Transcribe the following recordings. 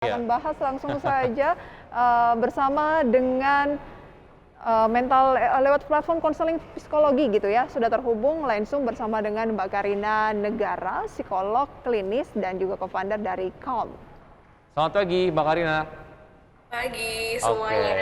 Iya. Akan bahas langsung saja bersama dengan lewat platform konseling psikologi gitu ya. Sudah terhubung langsung bersama dengan Mbak Karina Negara, psikolog klinis dan juga co-founder dari Calm. Selamat pagi, Mbak Karina. Pagi Oke. semuanya,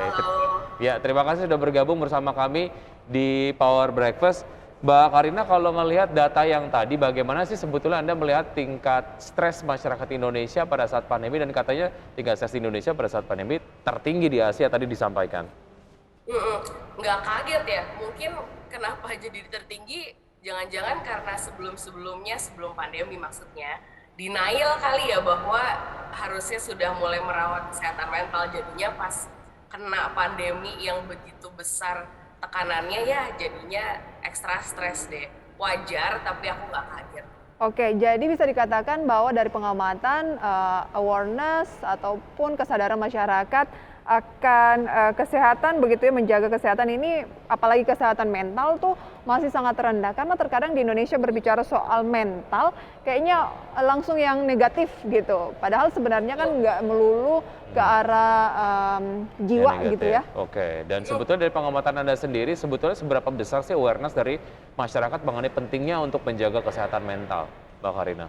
halo. Ya, terima kasih sudah bergabung bersama kami di Power Breakfast. Mbak Karina, kalau melihat data yang tadi, bagaimana sih sebetulnya Anda melihat tingkat stres masyarakat Indonesia pada saat pandemi, dan katanya tingkat stres di Indonesia pada saat pandemi tertinggi di Asia tadi disampaikan? Nggak kaget ya, mungkin kenapa jadi tertinggi, jangan-jangan karena sebelum pandemi maksudnya, denial kali ya bahwa harusnya sudah mulai merawat kesehatan mental, jadinya pas kena pandemi yang begitu besar tekanannya ya jadinya ekstra stres deh. Wajar, tapi aku nggak kaget. Oke, jadi bisa dikatakan bahwa dari pengamatan awareness ataupun kesadaran masyarakat akan kesehatan begitu ya, menjaga kesehatan ini, apalagi kesehatan mental tuh masih sangat rendah, karena terkadang di Indonesia berbicara soal mental kayaknya langsung yang negatif gitu, padahal sebenarnya kan nggak melulu ke arah jiwa gitu ya. Oke, dan sebetulnya dari pengamatan Anda sendiri, sebetulnya seberapa besar sih awareness dari masyarakat mengenai pentingnya untuk menjaga kesehatan mental, Mbak Karina?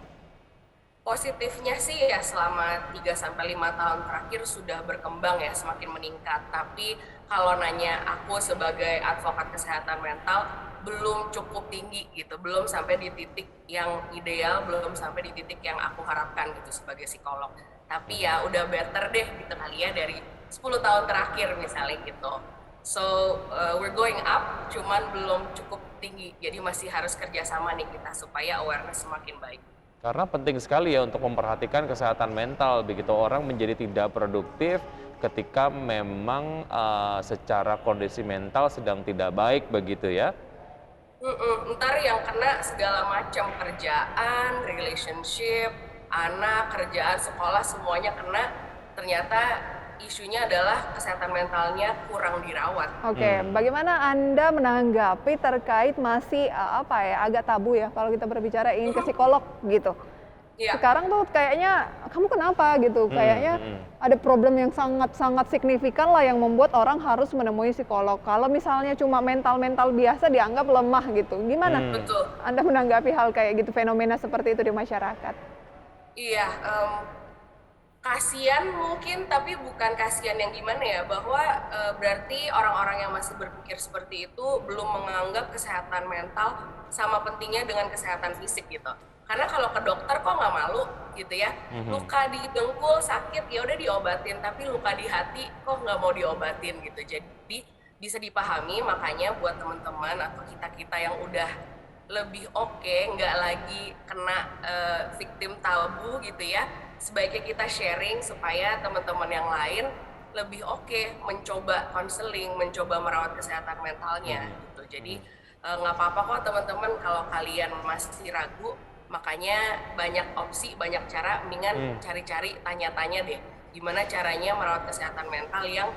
Positifnya sih ya selama 3-5 tahun terakhir sudah berkembang ya, semakin meningkat. Tapi kalau nanya aku sebagai advokat kesehatan mental, belum cukup tinggi gitu, belum sampai di titik yang ideal, belum sampai di titik yang aku harapkan gitu sebagai psikolog. Tapi ya udah better deh gitu kali ya dari 10 tahun terakhir misalnya gitu. So we're going up, cuman belum cukup tinggi, jadi masih harus kerjasama nih kita supaya awareness semakin baik. Karena penting sekali ya untuk memperhatikan kesehatan mental, begitu orang menjadi tidak produktif ketika memang secara kondisi mental sedang tidak baik begitu ya. Ntar yang kena segala macam, kerjaan, relationship, anak, kerjaan, sekolah, semuanya kena. Ternyata isunya adalah kesehatan mentalnya kurang dirawat. Oke, bagaimana Anda menanggapi terkait masih agak tabu ya kalau kita berbicara ingin ke psikolog gitu. Iya. Sekarang tuh kayaknya kamu kenapa gitu, kayaknya ada problem yang sangat-sangat signifikan lah yang membuat orang harus menemui psikolog. Kalau misalnya cuma mental-mental biasa dianggap lemah gitu. Gimana Betul. Anda menanggapi hal kayak gitu, fenomena seperti itu di masyarakat? Iya, kasihan mungkin, tapi bukan kasihan yang gimana ya, bahwa berarti orang-orang yang masih berpikir seperti itu belum menganggap kesehatan mental sama pentingnya dengan kesehatan fisik gitu. Karena kalau ke dokter kok nggak malu gitu ya, luka di dengkul sakit ya udah diobatin, tapi luka di hati kok nggak mau diobatin gitu. Jadi bisa dipahami, makanya buat teman-teman atau kita-kita yang udah lebih oke, nggak lagi kena victim tabu gitu ya, sebaiknya kita sharing supaya teman-teman yang lain lebih oke mencoba konseling, mencoba merawat kesehatan mentalnya gitu. Jadi nggak apa-apa kok teman-teman kalau kalian masih ragu, makanya banyak opsi, banyak cara, mendingan cari-cari, tanya-tanya deh gimana caranya merawat kesehatan mental yang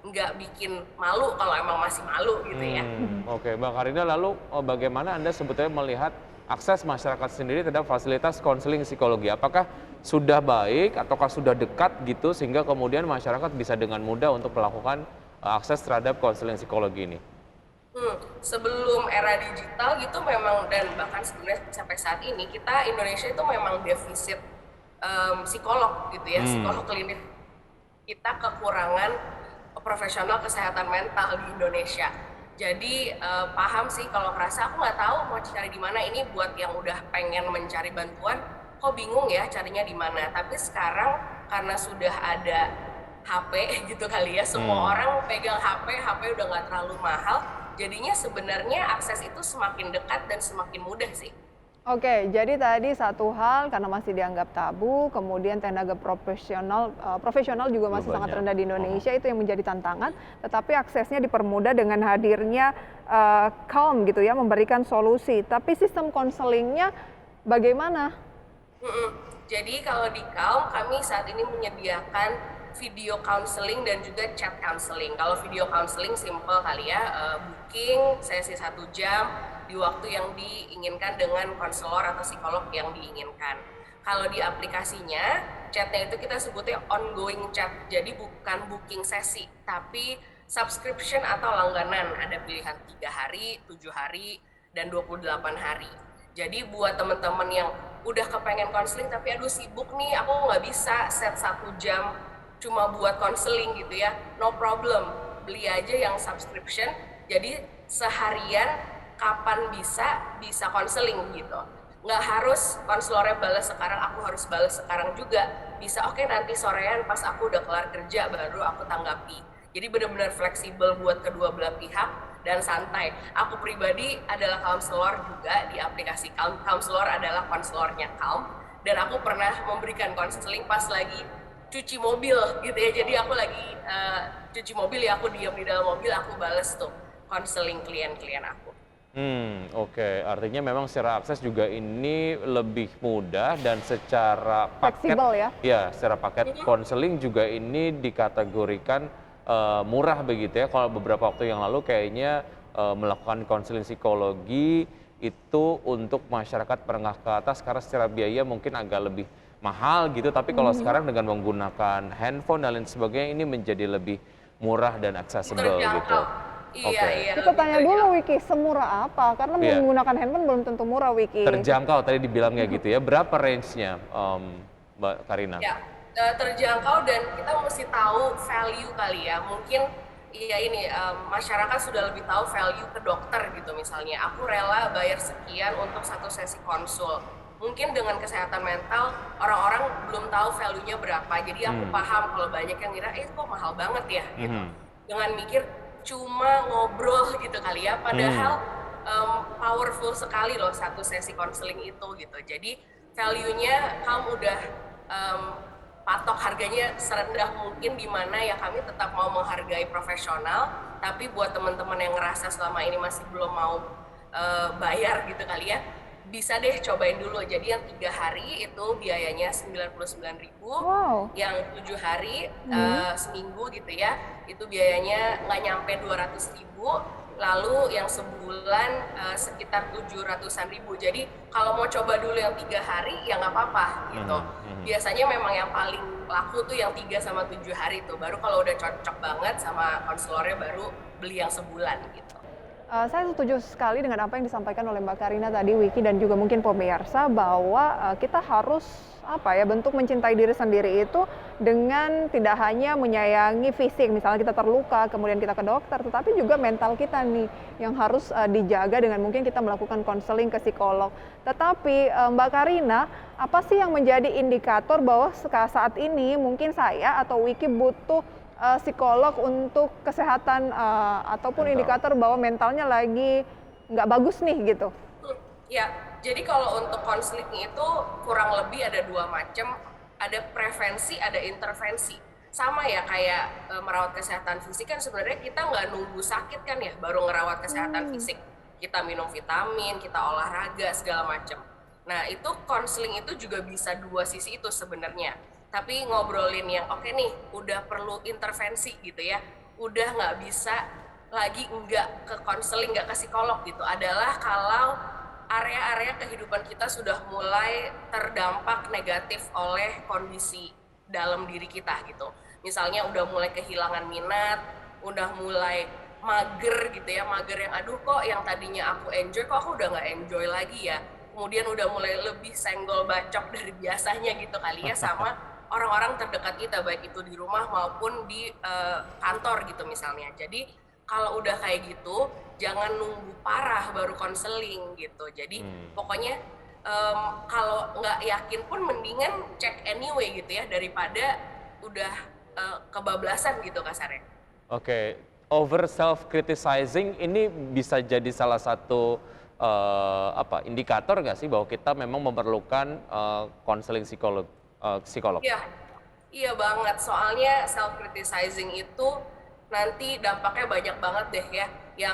nggak bikin malu kalau emang masih malu gitu ya. Oke, Mbak Karina, lalu bagaimana Anda sebetulnya melihat akses masyarakat sendiri terhadap fasilitas konseling psikologi? Apakah sudah baik ataukah sudah dekat gitu sehingga kemudian masyarakat bisa dengan mudah untuk melakukan akses terhadap konseling psikologi ini? Sebelum era digital gitu memang, dan bahkan sebenarnya sampai saat ini kita Indonesia itu memang defisit psikolog gitu ya, psikolog klinis. Kita kekurangan profesional kesehatan mental di Indonesia. Jadi paham sih kalau kerasa aku nggak tahu mau cari di mana. Ini buat yang udah pengen mencari bantuan, kok bingung ya carinya di mana. Tapi sekarang karena sudah ada HP gitu kali ya, semua orang pegang HP udah nggak terlalu mahal. Jadinya sebenarnya akses itu semakin dekat dan semakin mudah sih. Oke, jadi tadi satu hal karena masih dianggap tabu, kemudian tenaga profesional juga masih sangat rendah di Indonesia, itu yang menjadi tantangan. Tetapi aksesnya dipermudah dengan hadirnya Calm gitu ya, memberikan solusi. Tapi sistem konselingnya bagaimana? Jadi kalau di Calm kami saat ini menyediakan video counseling dan juga chat counseling. Kalau video counseling simple kali ya, booking sesi 1 jam di waktu yang diinginkan dengan konselor atau psikolog yang diinginkan. Kalau di aplikasinya, chatnya itu kita sebutnya ongoing chat. Jadi bukan booking sesi, tapi subscription atau langganan. Ada pilihan 3 hari, 7 hari, dan 28 hari. Jadi buat teman-teman yang udah kepengen konseling tapi aduh sibuk nih, aku nggak bisa set 1 jam cuma buat konseling gitu ya, no problem. Beli aja yang subscription, jadi seharian kapan bisa konseling gitu. Nggak harus konselornya balas sekarang, aku harus balas sekarang juga. Bisa oke, nanti sorean pas aku udah kelar kerja baru aku tanggapi. Jadi benar-benar fleksibel buat kedua belah pihak dan santai. Aku pribadi adalah counselor juga di aplikasi Calm. Counselor adalah konselornya Calm. Dan aku pernah memberikan konseling pas lagi cuci mobil gitu ya. Jadi aku lagi cuci mobil ya, aku diam di dalam mobil, aku bales tuh konseling klien-klien aku. Oke. Artinya memang secara akses juga ini lebih mudah dan secara paket, Fleksibel ya? ya, secara paket konseling juga ini dikategorikan murah begitu ya. Kalau beberapa waktu yang lalu kayaknya melakukan konseling psikologi itu untuk masyarakat menengah ke atas karena secara biaya mungkin agak lebih mahal gitu. Tapi kalau sekarang dengan menggunakan handphone dan lain sebagainya ini menjadi lebih murah dan accessible gitu. Terjangkau. Iya, Oke. iya. Kita lebih tanya dulu terjangkau. Wiki, semurah apa? Karena Iya. menggunakan handphone belum tentu murah Wiki. Terjangkau tadi dibilangnya gitu ya. Berapa range-nya, Mbak Karina? Ya, terjangkau dan kita mesti tahu value kali ya. Mungkin iya ini masyarakat sudah lebih tahu value ke dokter gitu misalnya. Aku rela bayar sekian untuk 1 sesi konsul. Mungkin dengan kesehatan mental orang-orang belum tahu value-nya berapa. Jadi aku paham kalau banyak yang ngira kok mahal banget ya gitu. Dengan mikir cuma ngobrol gitu kali ya. Padahal powerful sekali loh 1 sesi konseling itu gitu. Jadi value-nya kamu udah patok harganya serendah mungkin, di mana ya kami tetap mau menghargai profesional, tapi buat teman-teman yang ngerasa selama ini masih belum mau bayar gitu kali ya, bisa deh cobain dulu. Jadi yang 3 hari itu biayanya 99.000, Wow. yang 7 hari seminggu gitu ya, itu biayanya nggak nyampe 200.000. Lalu yang sebulan sekitar 700-an ribu. Jadi kalau mau coba dulu yang 3 hari ya nggak apa-apa gitu. Biasanya memang yang paling laku tuh yang 3 sama 7 hari tuh. Baru kalau udah cocok banget sama konselornya baru beli yang sebulan gitu. Saya setuju sekali dengan apa yang disampaikan oleh Mbak Karina tadi, Wiki, dan juga mungkin pemirsa, bahwa kita harus bentuk mencintai diri sendiri itu dengan tidak hanya menyayangi fisik, misalnya kita terluka, kemudian kita ke dokter, tetapi juga mental kita nih yang harus dijaga dengan mungkin kita melakukan konseling ke psikolog. Tetapi Mbak Karina, apa sih yang menjadi indikator bahwa saat ini mungkin saya atau Wiki butuh psikolog untuk kesehatan ataupun indikator bahwa mentalnya lagi nggak bagus nih gitu? Ya, jadi kalau untuk konseling itu kurang lebih ada 2 macam, ada prevensi, ada intervensi. Sama ya kayak merawat kesehatan fisik kan sebenarnya kita nggak nunggu sakit kan ya baru ngerawat kesehatan fisik. Kita minum vitamin, kita olahraga segala macam. Nah itu konseling itu juga bisa 2 sisi itu sebenarnya. Tapi ngobrolin yang oke nih, udah perlu intervensi gitu ya, udah nggak bisa lagi nggak ke konseling, nggak ke psikolog gitu, adalah kalau area-area kehidupan kita sudah mulai terdampak negatif oleh kondisi dalam diri kita gitu. Misalnya udah mulai kehilangan minat, udah mulai mager gitu ya, mager yang aduh kok yang tadinya aku enjoy kok aku udah nggak enjoy lagi ya. Kemudian udah mulai lebih senggol bacok dari biasanya gitu kali ya sama orang-orang terdekat kita, baik itu di rumah maupun di kantor gitu misalnya. Jadi kalau udah kayak gitu, jangan nunggu parah baru konseling gitu. Jadi pokoknya kalau nggak yakin pun mendingan cek anyway gitu ya, daripada udah kebablasan gitu kasarnya. Oke, over self criticizing ini bisa jadi salah satu indikator nggak sih bahwa kita memang memerlukan konseling psikolog? Iya banget. Soalnya self criticizing itu nanti dampaknya banyak banget deh ya, yang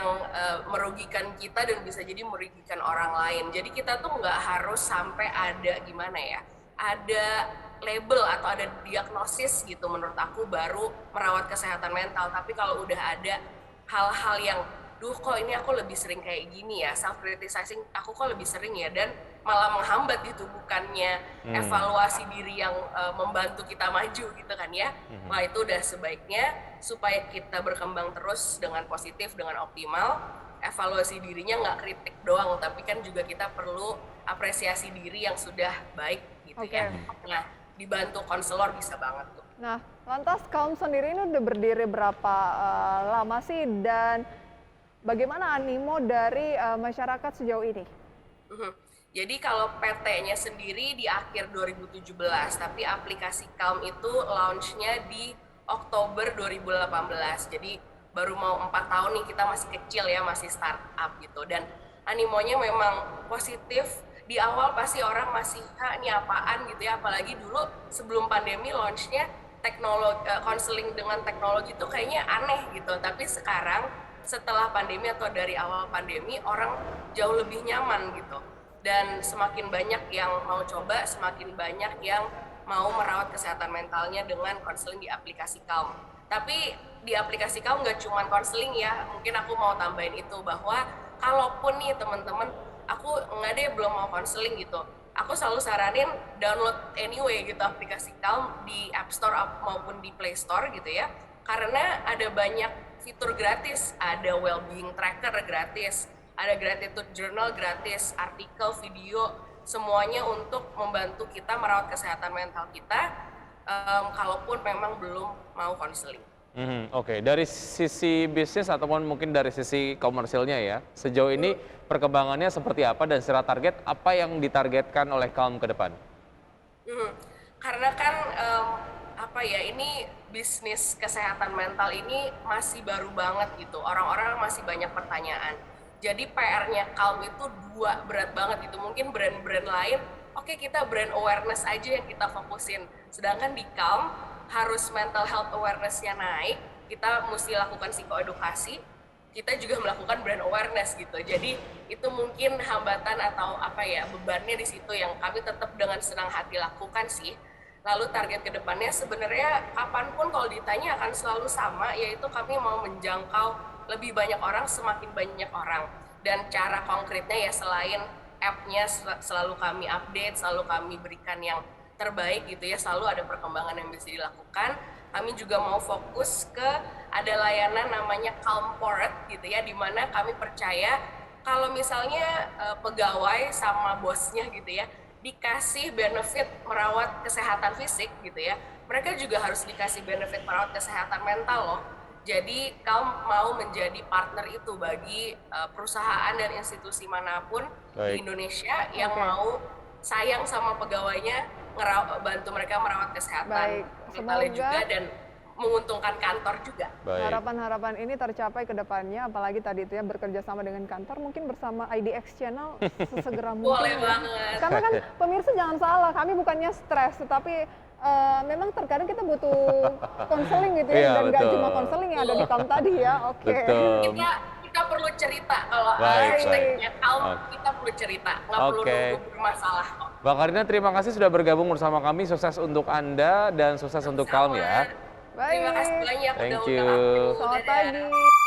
merugikan kita dan bisa jadi merugikan orang lain. Jadi kita tuh nggak harus sampai ada gimana ya, ada label atau ada diagnosis gitu menurut aku baru merawat kesehatan mental. Tapi kalau udah ada hal-hal yang, duh kok ini aku lebih sering kayak gini ya, self criticizing aku kok lebih sering ya, dan malah menghambat gitu, bukannya evaluasi diri yang membantu kita maju gitu kan ya. Wah, itu udah sebaiknya supaya kita berkembang terus dengan positif, dengan optimal, evaluasi dirinya nggak kritik doang, tapi kan juga kita perlu apresiasi diri yang sudah baik gitu ya. Nah, dibantu konselor bisa banget tuh. Nah, lantas Calm sendiri ini udah berdiri berapa lama sih, dan bagaimana animo dari masyarakat sejauh ini? Jadi kalau PT-nya sendiri di akhir 2017, tapi aplikasi Calm itu launch-nya di Oktober 2018. Jadi baru mau 4 tahun nih, kita masih kecil ya, masih startup gitu. Dan animonya memang positif. Di awal pasti orang masih, ini apaan gitu ya, apalagi dulu sebelum pandemi launch-nya teknologi, konseling dengan teknologi itu kayaknya aneh gitu. Tapi sekarang setelah pandemi atau dari awal pandemi, orang jauh lebih nyaman gitu. Dan semakin banyak yang mau coba, semakin banyak yang mau merawat kesehatan mentalnya dengan konseling di aplikasi Calm. Tapi di aplikasi Calm nggak cuma konseling ya, mungkin aku mau tambahin itu, bahwa kalaupun nih teman-teman, aku nggak deh belum mau konseling gitu, aku selalu saranin download anyway gitu aplikasi Calm di App Store maupun di Play Store gitu ya, karena ada banyak fitur gratis, ada well-being tracker gratis, ada gratitude journal gratis, artikel, video, semuanya untuk membantu kita merawat kesehatan mental kita, kalaupun memang belum mau konseling. Oke, dari sisi bisnis ataupun mungkin dari sisi komersilnya ya, sejauh ini perkembangannya seperti apa dan secara target apa yang ditargetkan oleh Calm ke depan? Karena kan ini bisnis kesehatan mental ini masih baru banget gitu, orang-orang masih banyak pertanyaan. Jadi PR-nya Calm itu berat banget gitu. Mungkin brand-brand lain, oke, kita brand awareness aja yang kita fokusin. Sedangkan di Calm harus mental health awareness-nya naik, kita mesti lakukan psikoedukasi, kita juga melakukan brand awareness gitu. Jadi itu mungkin hambatan atau bebannya di situ yang kami tetap dengan senang hati lakukan sih. Lalu target kedepannya sebenarnya kapanpun kalau ditanya akan selalu sama, yaitu kami mau menjangkau lebih banyak orang, semakin banyak orang. Dan cara konkretnya ya selain app-nya selalu kami update, selalu kami berikan yang terbaik gitu ya, selalu ada perkembangan yang bisa dilakukan. Kami juga mau fokus ke ada layanan namanya Calmport gitu ya, di mana kami percaya kalau misalnya pegawai sama bosnya gitu ya dikasih benefit merawat kesehatan fisik gitu ya, mereka juga harus dikasih benefit merawat kesehatan mental loh. Jadi Calm mau menjadi partner itu bagi perusahaan dan institusi manapun di Indonesia yang mau sayang sama pegawainya, bantu mereka merawat kesehatan mentalnya juga dan menguntungkan kantor juga. Harapan-harapan ini tercapai ke depannya, apalagi tadi itu ya bekerja sama dengan kantor, mungkin bersama IDX Channel sesegera mungkin. Boleh banget. Karena kan pemirsa jangan salah, kami bukannya stres, tetapi memang terkadang kita butuh konseling gitu ya, dan nggak cuma konseling yang ada di Calm tadi ya. Kita perlu cerita kalau hashtagnya Calm, kita perlu cerita, nggak perlu nunggu bermasalah kok. Mbak Karina, terima kasih sudah bergabung bersama kami. Sukses untuk Anda dan sukses untuk Calm ya. Terima kasih banyak Thank udah you. undang aku. Selamat pagi.